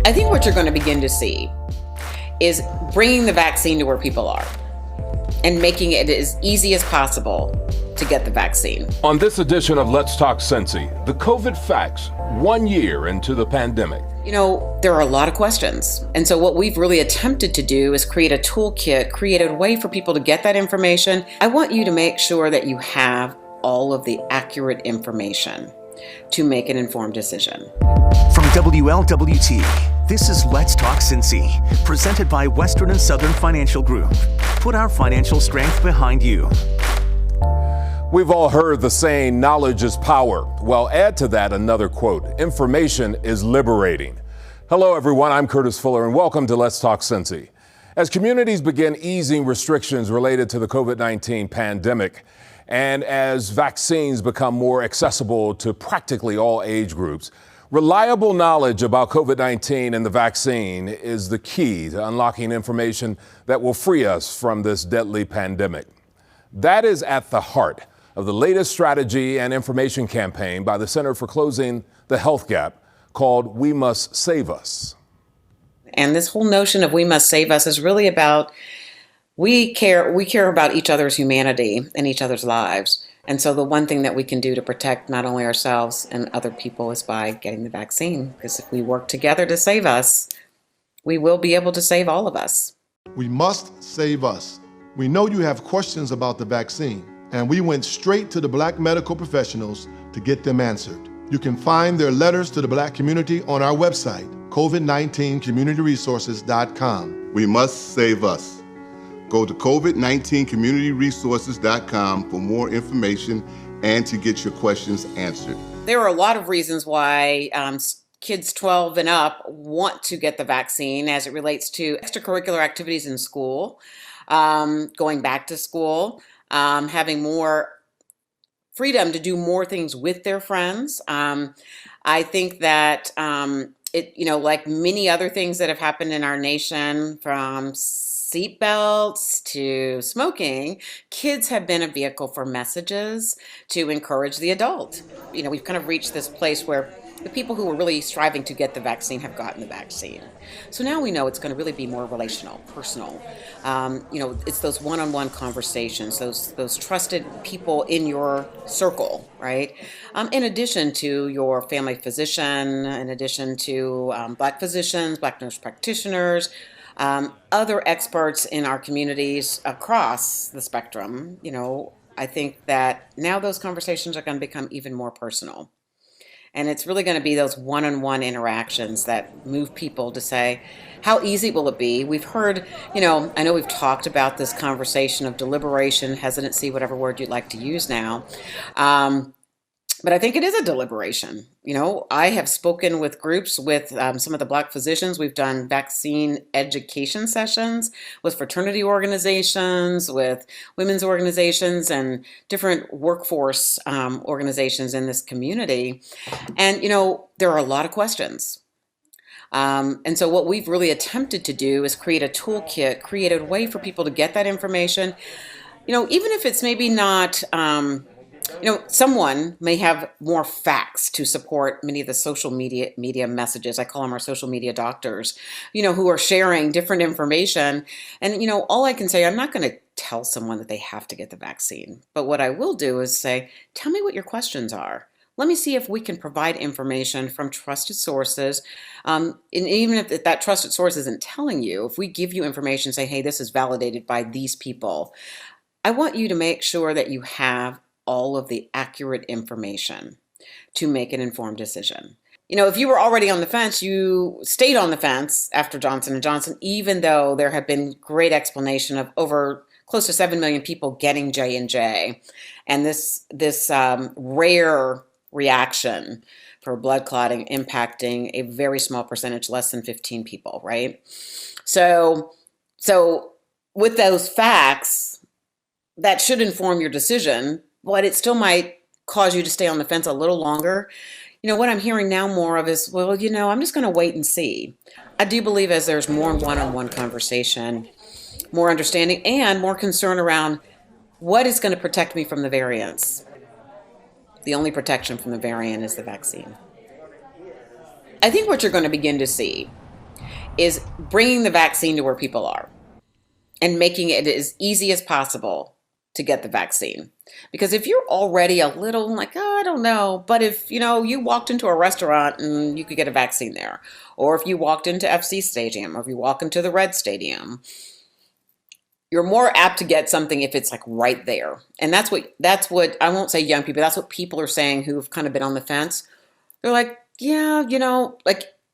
I think what you're going to begin to see is bringing the vaccine to where people are and making it as easy as possible to get the vaccine. On this edition of Let's Talk Cincy, the COVID facts 1 year into the pandemic. You know, there are a lot of questions. And so what we've really attempted to do is create a toolkit, create a way for people to get that information. I want you to make sure that you have all of the accurate information to make an informed decision. From WLWT, this is Let's Talk Cincy, presented by Western and Southern Financial Group. Put our financial strength behind you. We've all heard the saying, knowledge is power. Well, add to that another quote, information is liberating. Hello, everyone. I'm Curtis Fuller, and welcome to Let's Talk Cincy. As communities begin easing restrictions related to the COVID-19 pandemic, and as vaccines become more accessible to practically all age groups, reliable knowledge about COVID-19 and the vaccine is the key to unlocking information that will free us from this deadly pandemic. That is at the heart of the latest strategy and information campaign by the Center for Closing the Health Gap called We Must Save Us. And this whole notion of we must save us is really about we care about each other's humanity and each other's lives. And so the one thing that we can do to protect not only ourselves and other people is by getting the vaccine. Because if we work together to save us, we will be able to save all of us. We must save us. We know you have questions about the vaccine, and we went straight to the Black medical professionals to get them answered. You can find their letters to the Black community on our website, COVID19communityresources.com. We must save us. Go to COVID19communityresources.com for more information and to get your questions answered. There are a lot of reasons why kids 12 and up want to get the vaccine as it relates to extracurricular activities in school, going back to school, having more freedom to do more things with their friends. I think that like many other things that have happened in our nation, from seatbelts to smoking, kids have been a vehicle for messages to encourage the adult. You know, we've kind of reached this place where the people who were really striving to get the vaccine have gotten the vaccine. So now we know it's going to really be more relational, personal. It's those one-on-one conversations, those trusted people in your circle, right? In addition to your family physician, in addition to Black physicians, Black nurse practitioners, other experts in our communities across the spectrum. I think that now those conversations are going to become even more personal. And it's really going to be those one-on-one interactions that move people to say, how easy will it be? We've heard, I know we've talked about this conversation of deliberation, hesitancy, whatever word you'd like to use now. But I think it is a deliberation. I have spoken with groups with some of the Black physicians. We've done vaccine education sessions with fraternity organizations, with women's organizations, and different workforce organizations in this community. And, there are a lot of questions. And so what we've really attempted to do is create a toolkit, create a way for people to get that information. Even if it's maybe not... someone may have more facts to support many of the social media messages. I call them our social media doctors, who are sharing different information. And, all I can say, I'm not going to tell someone that they have to get the vaccine. But what I will do is say, tell me what your questions are. Let me see if we can provide information from trusted sources. And even if that trusted source isn't telling you, if we give you information, say, hey, this is validated by these people, I want you to make sure that you have all of the accurate information to make an informed decision. If you were already on the fence, you stayed on the fence after Johnson & Johnson, even though there have been great explanation of over close to 7 million people getting J&J, and this rare reaction for blood clotting impacting a very small percentage, less than 15 people, right? So with those facts, that should inform your decision, but it still might cause you to stay on the fence a little longer. What I'm hearing now more of is, well, I'm just going to wait and see. I do believe as there's more one-on-one conversation, more understanding, and more concern around what is going to protect me from the variants. The only protection from the variant is the vaccine. I think what you're going to begin to see is bringing the vaccine to where people are and making it as easy as possible to get the vaccine. Because if you're already a little like, oh, I don't know, but if, you walked into a restaurant and you could get a vaccine there, or if you walked into FC Stadium, or if you walk into the Red Stadium, you're more apt to get something if it's like right there. And that's what I won't say young people, that's what people are saying who've kind of been on the fence. They're like, yeah,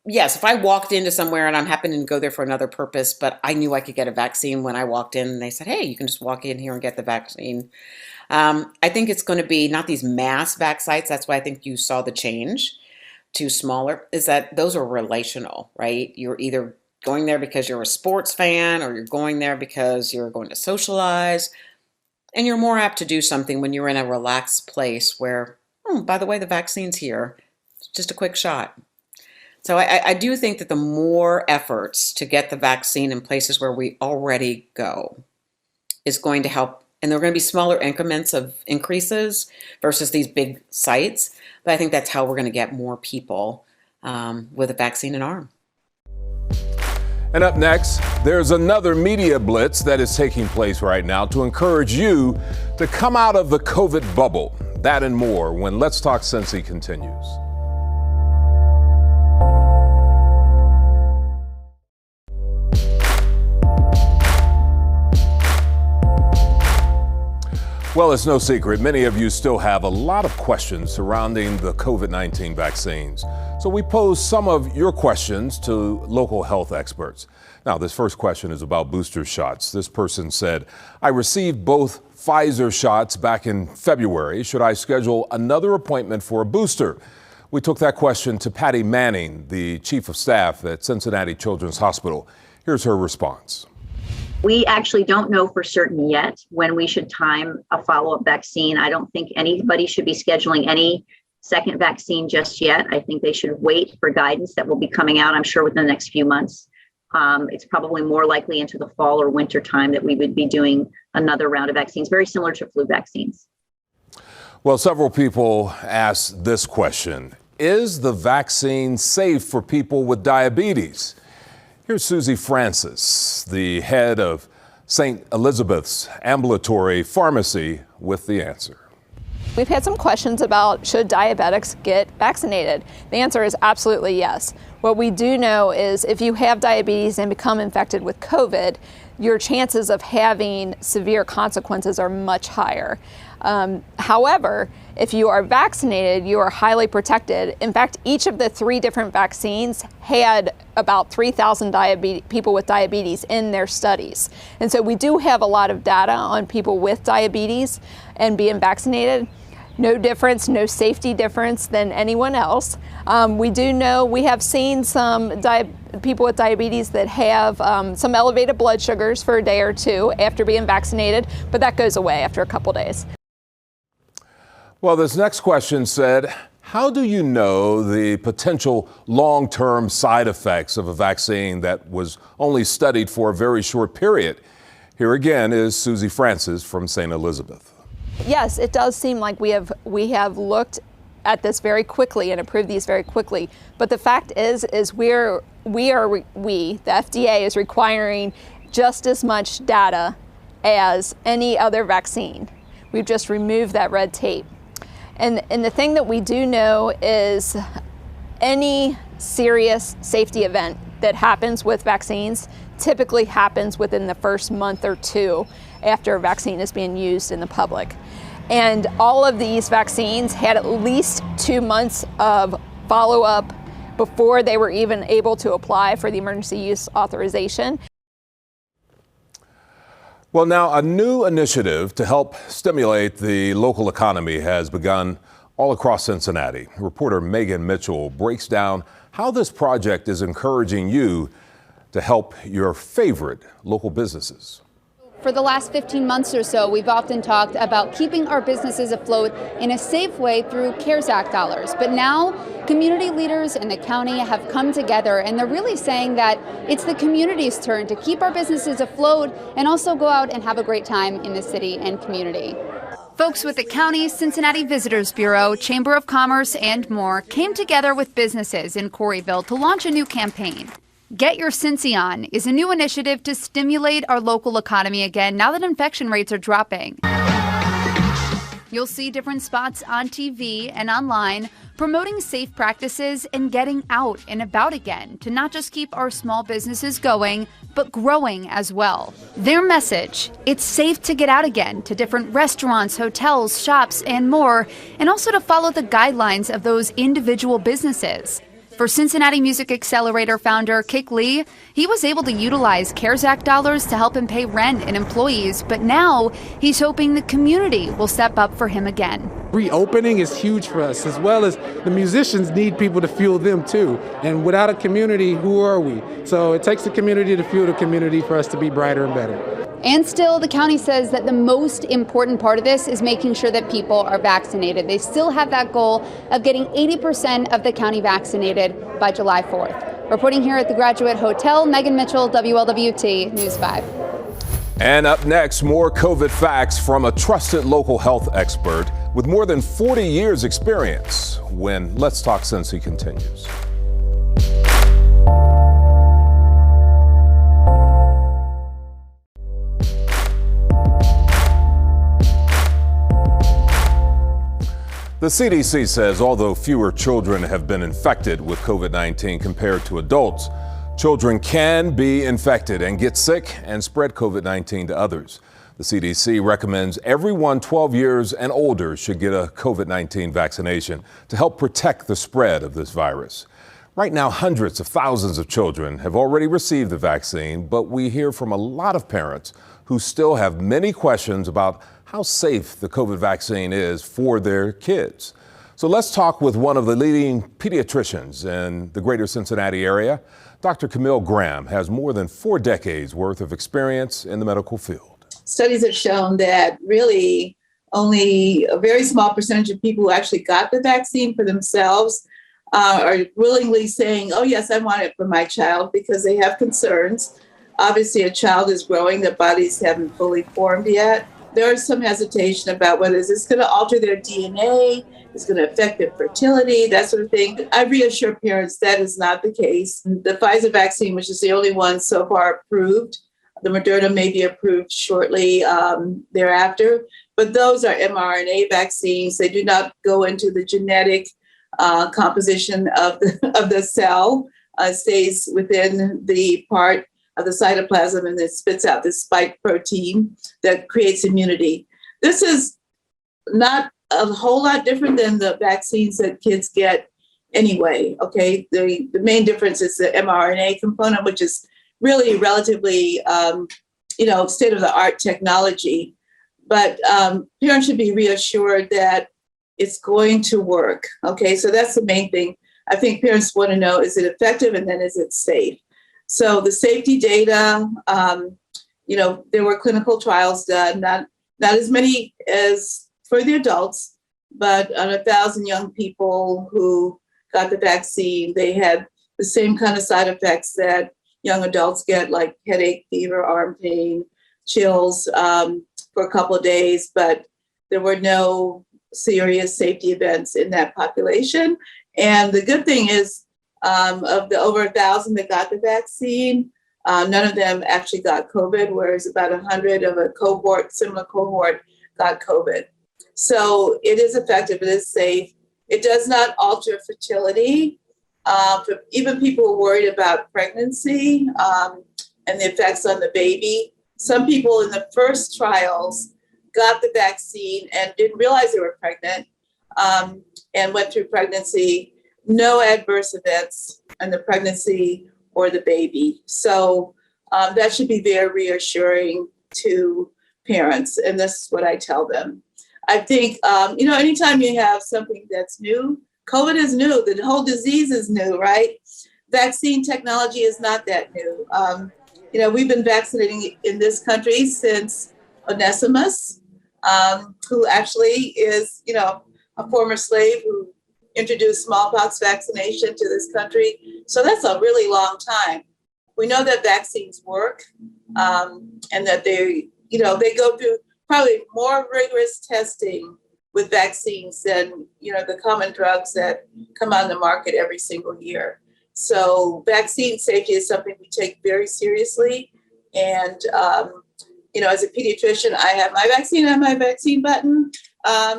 yes, if I walked into somewhere and I'm happening to go there for another purpose, but I knew I could get a vaccine when I walked in and they said, hey, you can just walk in here and get the vaccine. I think it's going to be not these mass vac sites. That's why I think you saw the change to smaller, is that those are relational, right? You're either going there because you're a sports fan or you're going there because you're going to socialize. And you're more apt to do something when you're in a relaxed place where, by the way, the vaccine's here. It's just a quick shot. So I do think that the more efforts to get the vaccine in places where we already go is going to help. And there are going to be smaller increments of increases versus these big sites. But I think that's how we're going to get more people with a vaccine in arm. And up next, there's another media blitz that is taking place right now to encourage you to come out of the COVID bubble. That and more when Let's Talk Cincy continues. Well, it's no secret, many of you still have a lot of questions surrounding the COVID-19 vaccines. So we posed some of your questions to local health experts. Now, this first question is about booster shots. This person said, I received both Pfizer shots back in February. Should I schedule another appointment for a booster? We took that question to Patty Manning, the chief of staff at Cincinnati Children's Hospital. Here's her response. We actually don't know for certain yet when we should time a follow-up vaccine. I don't think anybody should be scheduling any second vaccine just yet. I think they should wait for guidance that will be coming out, I'm sure, within the next few months. It's probably more likely into the fall or winter time that we would be doing another round of vaccines, very similar to flu vaccines. Well, several people asked this question. Is the vaccine safe for people with diabetes? Here's Susie Francis, the head of St. Elizabeth's Ambulatory Pharmacy, with the answer. We've had some questions about should diabetics get vaccinated. The answer is absolutely yes. What we do know is if you have diabetes and become infected with COVID, your chances of having severe consequences are much higher. However, if you are vaccinated, you are highly protected. In fact, each of the 3 different vaccines had about 3,000 people with diabetes in their studies. And so we do have a lot of data on people with diabetes and being vaccinated. No difference, no safety difference than anyone else. We do know we have seen some people with diabetes that have some elevated blood sugars for a day or two after being vaccinated, but that goes away after a couple days. Well, this next question said, how do you know the potential long-term side effects of a vaccine that was only studied for a very short period? Here again is Susie Francis from St. Elizabeth. Yes, it does seem like we have looked at this very quickly and approved these very quickly. But the fact is the FDA is requiring just as much data as any other vaccine. We've just removed that red tape. And the thing that we do know is any serious safety event that happens with vaccines typically happens within the first month or 2 after a vaccine is being used in the public. And all of these vaccines had at least 2 months of follow-up before they were even able to apply for the emergency use authorization. Well, now a new initiative to help stimulate the local economy has begun all across Cincinnati. Reporter Megan Mitchell breaks down how this project is encouraging you to help your favorite local businesses. For the last 15 months or so, we've often talked about keeping our businesses afloat in a safe way through CARES Act dollars. But now community leaders in the county have come together and they're really saying that it's the community's turn to keep our businesses afloat and also go out and have a great time in the city and community. Folks with the county's Cincinnati Visitors Bureau, Chamber of Commerce, and more came together with businesses in Corryville to launch a new campaign. Get Your Cincy On is a new initiative to stimulate our local economy again now that infection rates are dropping. You'll see different spots on TV and online promoting safe practices and getting out and about again to not just keep our small businesses going, but growing as well. Their message: it's safe to get out again to different restaurants, hotels, shops, and more, and also to follow the guidelines of those individual businesses. For Cincinnati Music Accelerator founder Kik Lee, he was able to utilize CARES Act dollars to help him pay rent and employees, but now he's hoping the community will step up for him again. Reopening is huge for us, as well as the musicians need people to fuel them too. And without a community, who are we? So it takes the community to fuel the community for us to be brighter and better. And still, the county says that the most important part of this is making sure that people are vaccinated. They still have that goal of getting 80% of the county vaccinated by July 4th. Reporting here at the Graduate Hotel, Megan Mitchell, WLWT News 5. And up next, more COVID facts from a trusted local health expert with more than 40 years experience when Let's Talk Cincy continues. The CDC says although fewer children have been infected with COVID-19 compared to adults, children can be infected and get sick and spread COVID-19 to others. The CDC recommends everyone 12 years and older should get a COVID-19 vaccination to help protect the spread of this virus. Right now, hundreds of thousands of children have already received the vaccine, but we hear from a lot of parents who still have many questions about how safe the COVID vaccine is for their kids. So let's talk with one of the leading pediatricians in the greater Cincinnati area. Dr. Camille Graham has more than 4 decades worth of experience in the medical field. Studies have shown that really only a very small percentage of people who actually got the vaccine for themselves are willingly saying, oh yes, I want it for my child, because they have concerns. Obviously, a child is growing, their bodies haven't fully formed yet. There is some hesitation about whether is this going to alter their DNA, it's going to affect their fertility, that sort of thing. I reassure parents that is not the case. The Pfizer vaccine, which is the only one so far approved, the Moderna may be approved shortly thereafter, but those are mRNA vaccines. They do not go into the genetic composition of the cell. It stays within the part of the cytoplasm, and it spits out this spike protein that creates immunity. This is not a whole lot different than the vaccines that kids get anyway, okay? The main difference is the mRNA component, which is really relatively, state-of-the-art technology. But parents should be reassured that it's going to work, okay? So that's the main thing. I think parents want to know, is it effective, and then is it safe? So the safety data, there were clinical trials done, not as many as for the adults, but on 1,000 young people who got the vaccine, they had the same kind of side effects that young adults get, like headache, fever, arm pain, chills for a couple of days, but there were no serious safety events in that population. And the good thing is, of the over 1,000 that got the vaccine, none of them actually got COVID, whereas about 100 of a similar cohort got COVID. So it is effective, it is safe. It does not alter fertility. For even people who are worried about pregnancy and the effects on the baby, some people in the first trials got the vaccine and didn't realize they were pregnant and went through pregnancy. No adverse events in the pregnancy or the baby. So that should be very reassuring to parents. And this is what I tell them. I think, anytime you have something that's new, COVID is new, the whole disease is new, right? Vaccine technology is not that new. We've been vaccinating in this country since Onesimus, who actually is, a former slave who introduced smallpox vaccination to this country. So that's a really long time. We know that vaccines work and that they go through probably more rigorous testing with vaccines than, the common drugs that come on the market every single year. So vaccine safety is something we take very seriously. And, as a pediatrician, I have my vaccine button.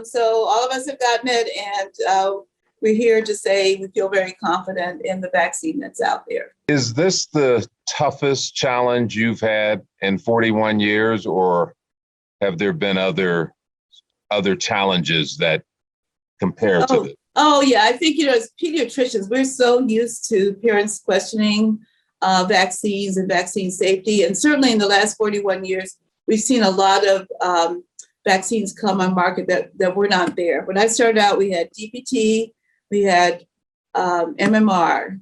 So all of us have gotten it, and we're here to say we feel very confident in the vaccine that's out there. Is this the toughest challenge you've had in 41 years, or have there been other challenges that compare to this? Oh, yeah. I think, as pediatricians, we're so used to parents questioning vaccines and vaccine safety. And certainly in the last 41 years, we've seen a lot of vaccines come on market that were not there. When I started out, we had DPT, we had MMR.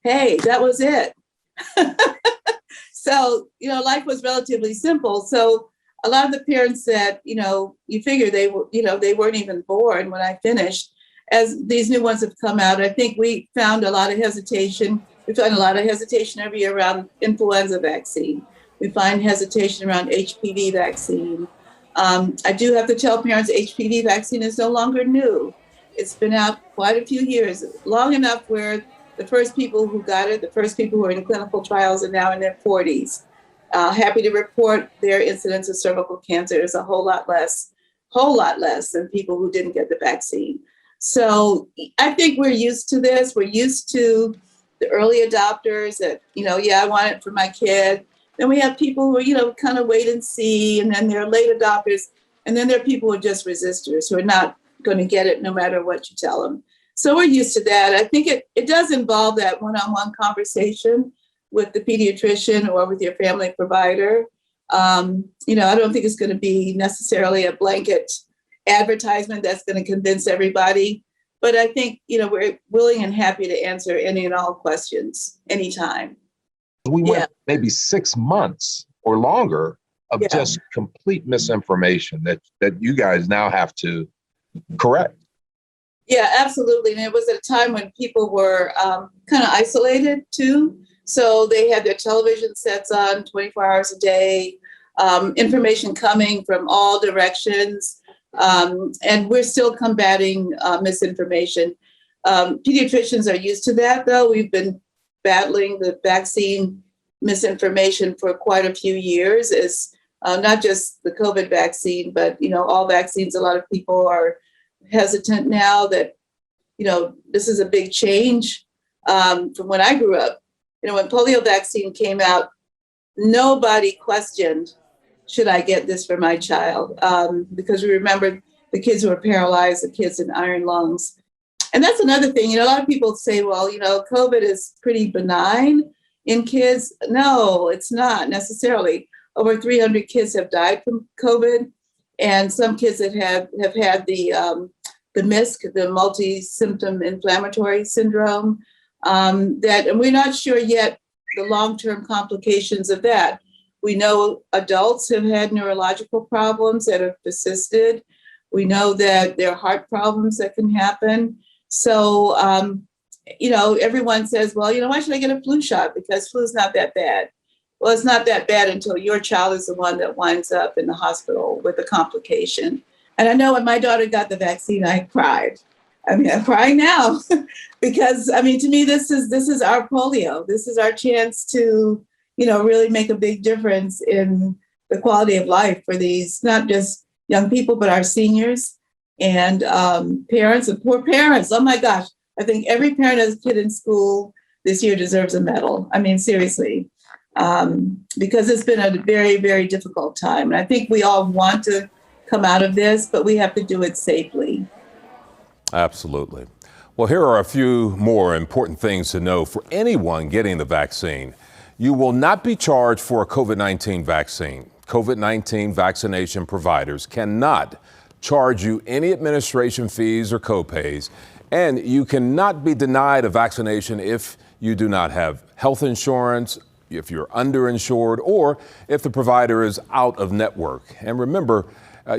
Hey, that was it. So, life was relatively simple. So a lot of the parents that, you figure they weren't even born when I finished. As these new ones have come out, I think we found a lot of hesitation. We find a lot of hesitation every year around influenza vaccine. We find hesitation around HPV vaccine. I do have to tell parents HPV vaccine is no longer new. It's been out quite a few years, long enough where the first people who got it, the first people who are in clinical trials are now in their 40s. Happy to report their incidence of cervical cancer is a whole lot less than people who didn't get the vaccine. So I think we're used to this. We're used to the early adopters that, I want it for my kid. Then we have people who, kind of wait and see, and then there are late adopters, and then there are people who are just resistors who are not going to get it no matter what you tell them. So we're used to that. I think it does involve that one-on-one conversation with the pediatrician or with your family provider. I don't think it's going to be necessarily a blanket advertisement that's going to convince everybody. But I think, we're willing and happy to answer any and all questions anytime. We went maybe 6 months or longer of just complete misinformation that you guys now have to correct. Yeah, absolutely. And it was at a time when people were kind of isolated too. So they had their television sets on 24 hours a day, information coming from all directions. And we're still combating misinformation. Pediatricians are used to that, though. We've been battling the vaccine misinformation for quite a few years. As not just the COVID vaccine, but, all vaccines. A lot of people are hesitant now that, this is a big change from when I grew up. When polio vaccine came out, nobody questioned, should I get this for my child? Because we remember the kids who were paralyzed, the kids in iron lungs. And that's another thing, a lot of people say, well, COVID is pretty benign in kids. No, it's not necessarily. Over 300 kids have died from COVID. And some kids that have had the MISC, the multi-symptom inflammatory syndrome, and we're not sure yet the long-term complications of that. We know adults have had neurological problems that have persisted. We know that there are heart problems that can happen. So, everyone says, well, why should I get a flu shot? Because flu is not that bad. Well, it's not that bad until your child is the one that winds up in the hospital with a complication. And I know when my daughter got the vaccine, I cried. I'm crying now because, to me, this is our polio. This is our chance to, really make a big difference in the quality of life for these, not just young people, but our seniors and parents and poor parents. Oh my gosh. I think every parent has a kid in school this year deserves a medal. Seriously, because it's been a very, very difficult time. And I think we all want to come out of this, but we have to do it safely. Absolutely. Well, here are a few more important things to know for anyone getting the vaccine. You will not be charged for a COVID-19 vaccine. COVID-19 vaccination providers cannot charge you any administration fees or copays, and you cannot be denied a vaccination if you do not have health insurance, if you're underinsured, or if the provider is out of network. And remember,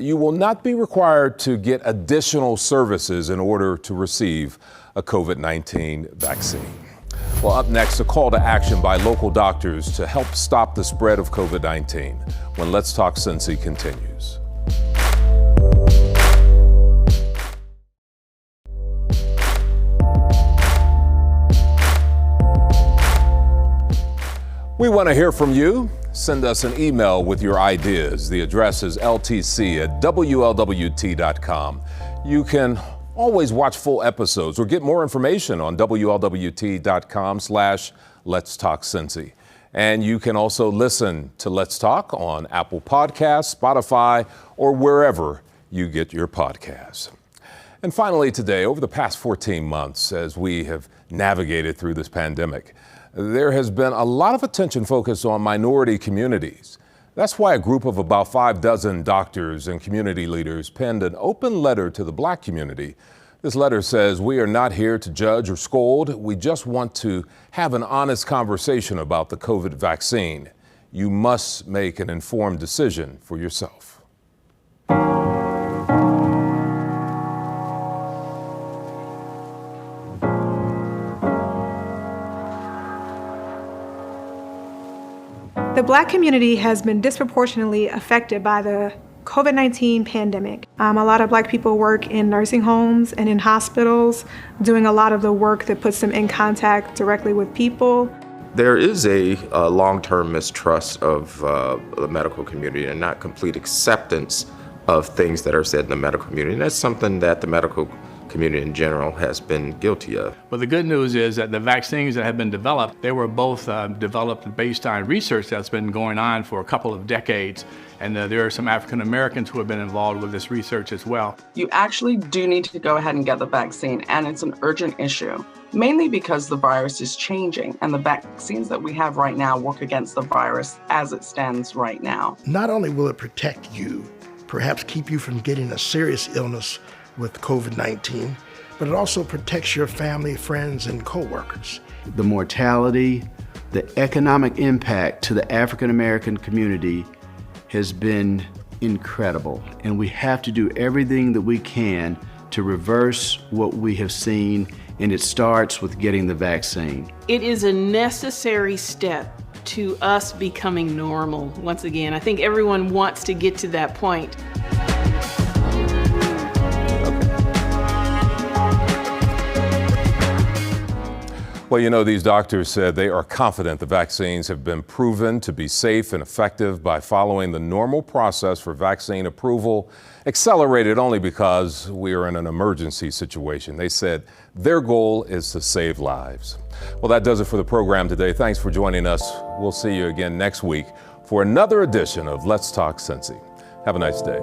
you will not be required to get additional services in order to receive a COVID-19 vaccine. Well, up next, a call to action by local doctors to help stop the spread of COVID-19 when Let's Talk Cincy continues. We want to hear from you. Send us an email with your ideas. The address is ltc@wlwt.com. You can always watch full episodes or get more information on wlwt.com/Let's Talk Cincy. And you can also listen to Let's Talk on Apple Podcasts, Spotify, or wherever you get your podcasts. And finally today, over the past 14 months, as we have navigated through this pandemic, there has been a lot of attention focused on minority communities. That's why a group of about 6 doctors and community leaders penned an open letter to the Black community. This letter says, "We are not here to judge or scold. We just want to have an honest conversation about the COVID vaccine. You must make an informed decision for yourself." The Black community has been disproportionately affected by the COVID-19 pandemic. A lot of Black people work in nursing homes and in hospitals, doing a lot of the work that puts them in contact directly with people. There is a long-term mistrust of the medical community and not complete acceptance of things that are said in the medical community. And that's something that the medical community in general has been guilty of. Well, the good news is that the vaccines that have been developed, they were both developed based on research that's been going on for a couple of decades. And there are some African Americans who have been involved with this research as well. You actually do need to go ahead and get the vaccine, and it's an urgent issue, mainly because the virus is changing, and the vaccines that we have right now work against the virus as it stands right now. Not only will it protect you, perhaps keep you from getting a serious illness with COVID-19, but it also protects your family, friends, and coworkers. The mortality, the economic impact to the African American community has been incredible, and we have to do everything that we can to reverse what we have seen, and it starts with getting the vaccine. It is a necessary step to us becoming normal once again. I think everyone wants to get to that point. Well, you know, these doctors said they are confident the vaccines have been proven to be safe and effective by following the normal process for vaccine approval, accelerated only because we are in an emergency situation. They said their goal is to save lives. Well, that does it for the program today. Thanks for joining us. We'll see you again next week for another edition of Let's Talk Cincy. Have a nice day.